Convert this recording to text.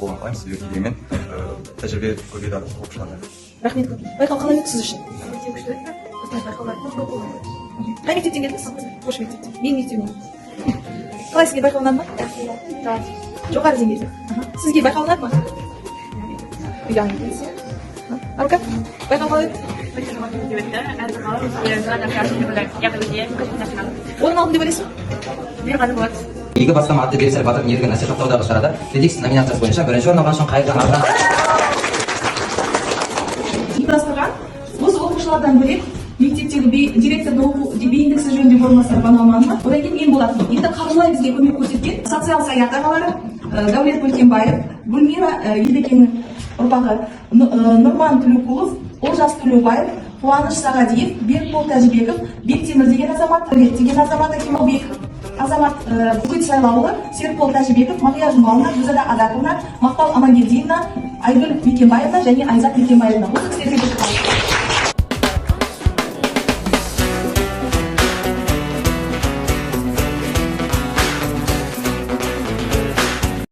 болғанын қалаймыз. Себебі дегенмен тәжірибе көбейді оқушыларда. Рахмет көп. Байқау қалай өтті сіз үшін? Қай мектептен келдіңіз? Қош мектептен. Менің мектебімнен. Қалай сізге байқау ұнады ма? Жоғары деңгейде. Сізге байқау ұнады ма? Арка, байқау қалай өтті? Орын алдым деп ойлайсың? Игі бастама атты Берсер батыр ерлігін насихаттаудағы шарада TEDx номинациясы бойынша бірінші орын алған үшін қайырды арнаған. Ұйымдастырған осы оқушылардан бөлек мектептегі директордың оқу бейіндіксіз жөніндегі орынбасары Бану Аманова, одан кейін мен болатын. Енді қаржылай бізге көмек көрсеткен социал саят ағалары Дәулет Бөлкенбаев, Гүлмира Елдекеннің ұрпағы Нұрман Түлікұлов, Олжас Төлеубаев, Қуаныш Сағадиев, Берікбол Тәжібеков, Бектемір деген азамат, Төлет деген азамат, Акималбеков азамат, Бұғыт Сайлауы, Серікбол Тәжібеков, Мағия Жұмалына, Гүзада Адаковна, Мақпал Амангелдиевна, Айгүл Мекенбаевна және Айзат Мекенбаевна. Осы кісілерге